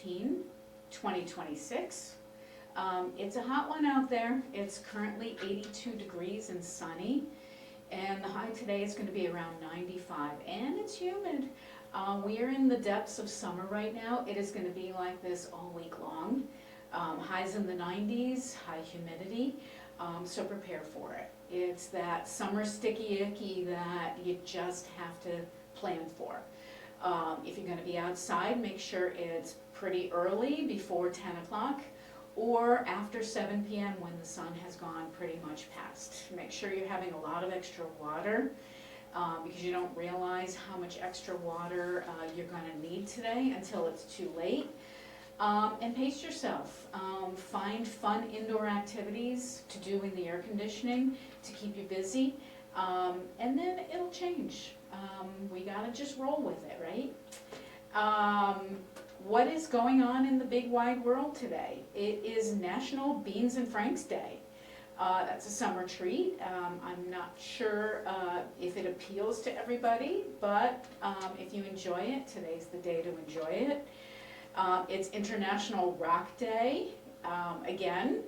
14, 2026. It's a hot one out there. It's currently 82 degrees and sunny, and the high today is going to be around 95, and it's humid. We are in the depths of summer right now. It is going to be like this all week long. Highs in the 90s, high humidity, so prepare for it. It's that summer sticky icky that you just have to plan for. If you're going to be outside, make sure it's pretty early, before 10 o'clock, or after 7 p.m. when the sun has gone pretty much past. Make sure you're having a lot of extra water, because you don't realize how much extra water you're going to need today until it's too late. And pace yourself. Find fun indoor activities to do in the air conditioning to keep you busy, and then it'll change. We gotta just roll with it, right? What is going on in the big wide world today? It is National Beans and Franks Day. That's a summer treat. I'm not sure if it appeals to everybody, but if you enjoy it, today's the day to enjoy it. It's International Rock Day. Again,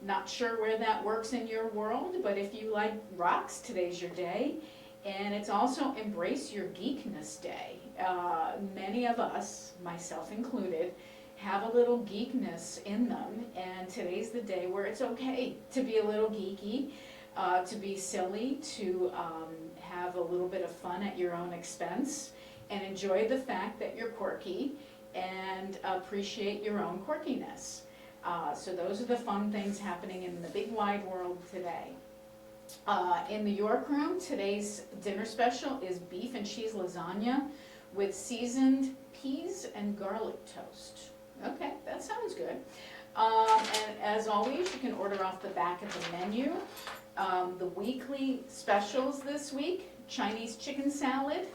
not sure where that works in your world, but if you like rocks, today's your day. And it's also Embrace Your Geekness Day. Many of us, myself included, have a little geekness in them, and today's the day where it's okay to be a little geeky, to be silly, to have a little bit of fun at your own expense, and enjoy the fact that you're quirky, and appreciate your own quirkiness. So those are the fun things happening in the big wide world today. In the York Room, today's dinner special is beef and cheese lasagna with seasoned peas and garlic toast. Okay, that sounds good. And as always, you can order off the back of the menu. The weekly specials this week: Chinese chicken salad,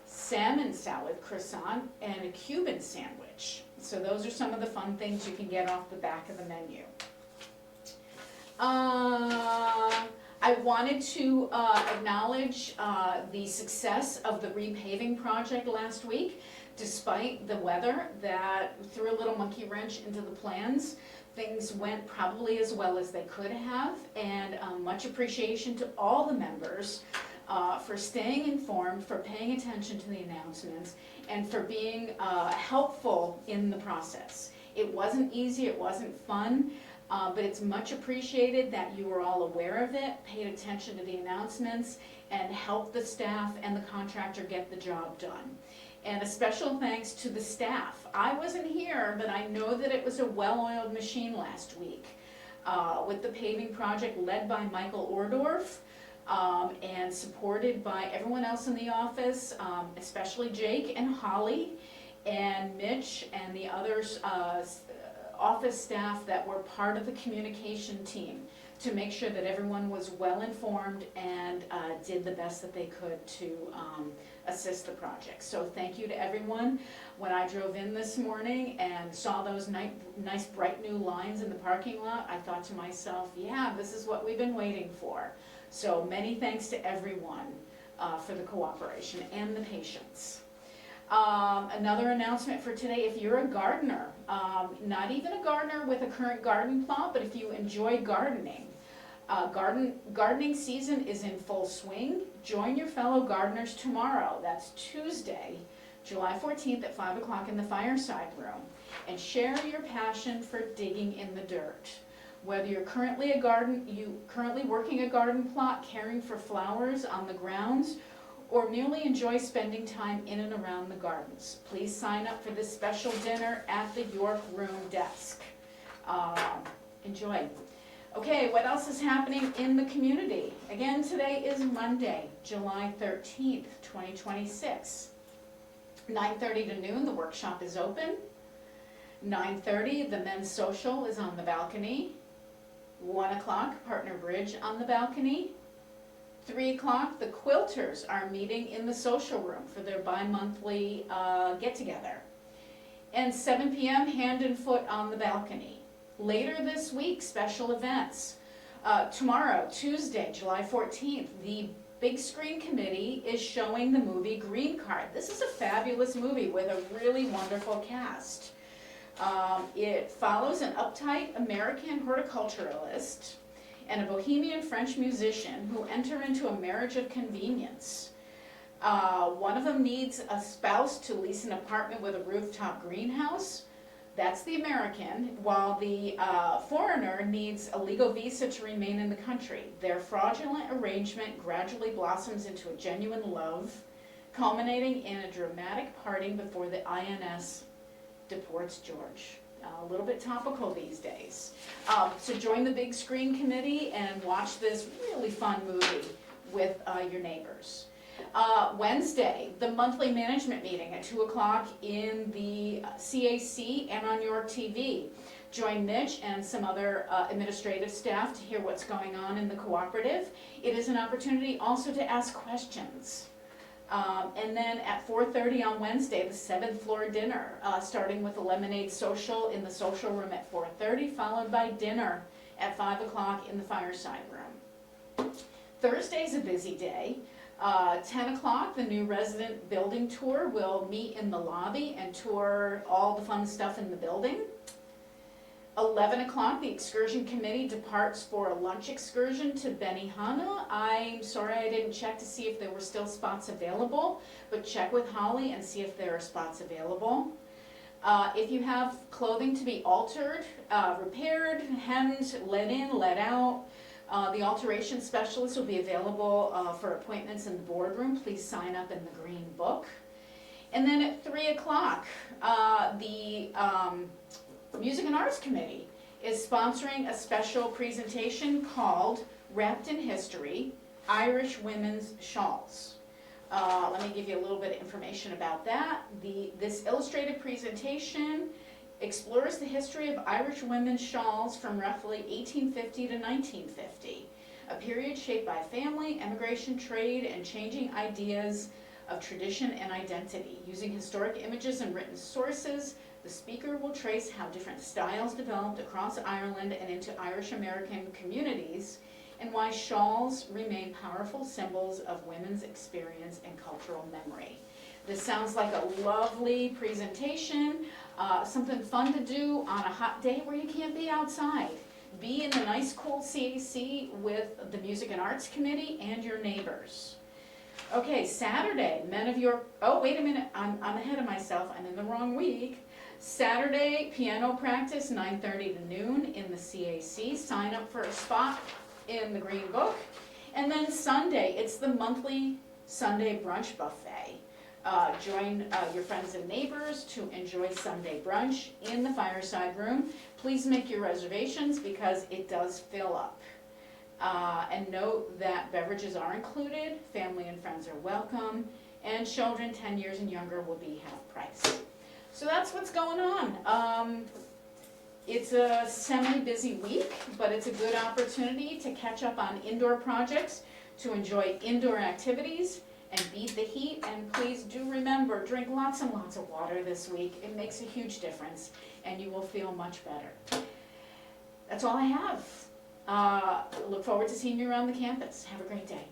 salmon salad croissant, and a Cuban sandwich. So those are some of the fun things you can get off the back of the menu. I wanted to acknowledge the success of the repaving project last week. Despite the weather that threw a little monkey wrench into the plans, things went probably as well as they could have, and much appreciation to all the members for staying informed, for paying attention to the announcements, and for being helpful in the process. It wasn't easy, it wasn't fun, but it's much appreciated that you were all aware of it, paid attention to the announcements, and helped the staff and the contractor get the job done. And a special thanks to the staff. I wasn't here, but I know that it was a well-oiled machine last week with the paving project led by Michael Ordorf, and supported by everyone else in the office, especially Jake and Holly and Mitch and the others, office staff that were part of the communication team to make sure that everyone was well informed and did the best that they could to assist the project. So thank you to everyone. When I drove in this morning and saw those nice bright new lines in the parking lot, I thought to myself, yeah, this is what we've been waiting for. So many thanks to everyone for the cooperation and the patience. Another announcement for today: if you're a gardener, not even a gardener with a current garden plot, but if you enjoy gardening, gardening season is in full swing. Join your fellow gardeners tomorrow. That's Tuesday, July 14th at 5 o'clock in the fireside room, and share your passion for digging in the dirt. Whether you're currently working a garden plot, caring for flowers on the grounds, or merely enjoy spending time in and around the gardens, please sign up for this special dinner at the York Room desk. Enjoy. Okay, what else is happening in the community? Again, today is Monday, July 13th, 2026. 9:30 to noon, the workshop is open. 9:30, the men's social is on the balcony. 1 o'clock, partner bridge on the balcony. 3 o'clock, the quilters are meeting in the social room for their bi-monthly get-together. And 7 p.m., hand and foot on the balcony. Later this week, special events. Tomorrow, Tuesday, July 14th, the Big Screen Committee is showing the movie Green Card. This is a fabulous movie with a really wonderful cast. It follows an uptight American horticulturalist and a bohemian French musician who enter into a marriage of convenience. One of them needs a spouse to lease an apartment with a rooftop greenhouse. That's the American, while the foreigner needs a legal visa to remain in the country. Their fraudulent arrangement gradually blossoms into a genuine love, culminating in a dramatic parting before the INS deports George. A little bit topical these days. So join the big screen committee and watch this really fun movie with your neighbors. Wednesday, the monthly management meeting at 2 o'clock in the CAC and on York TV. Join Mitch and some other administrative staff to hear what's going on in the cooperative. It is an opportunity also to ask questions. And then at 4:30 on Wednesday, the 7th floor dinner, starting with a lemonade social in the social room at 4:30, followed by dinner at 5 o'clock in the fireside room. Thursday's a busy day. 10 o'clock, the new resident building tour will meet in the lobby and tour all the fun stuff in the building. 11 o'clock, the excursion committee departs for a lunch excursion to Benihana. I'm sorry I didn't check to see if there were still spots available, but check with Holly and see if there are spots available. If you have clothing to be altered, repaired, hemmed, let in, let out, the alteration specialist will be available for appointments in the boardroom. Please sign up in the green book. And then at 3 o'clock, the Music and Arts Committee is sponsoring a special presentation called Wrapped in History, Irish Women's Shawls. Let me give you a little bit of information about that. This illustrated presentation explores the history of Irish women's shawls from roughly 1850 to 1950, a period shaped by family, emigration, trade, and changing ideas of tradition and identity. Using historic images and written sources, the speaker will trace how different styles developed across Ireland and into Irish American communities, and why shawls remain powerful symbols of women's experience and cultural memory. This sounds like a lovely presentation, something fun to do on a hot day where you can't be outside. Be in the nice cool CAC with the Music and Arts Committee and your neighbors. Okay, Saturday, Men of York, oh wait a minute, I'm ahead of myself, I'm in the wrong week. Saturday, piano practice, 9:30 to noon in the CAC. Sign up for a spot in the green book. And then Sunday, it's the monthly Sunday brunch buffet. Join your friends and neighbors to enjoy Sunday brunch in the fireside room. Please make your reservations because it does fill up. And note that beverages are included, family and friends are welcome, and children 10 years and younger will be half price. So that's what's going on. It's a semi-busy week, but it's a good opportunity to catch up on indoor projects, to enjoy indoor activities, and beat the heat. And please do remember, drink lots and lots of water this week. It makes a huge difference, and you will feel much better. That's all I have. Look forward to seeing you around the campus. Have a great day.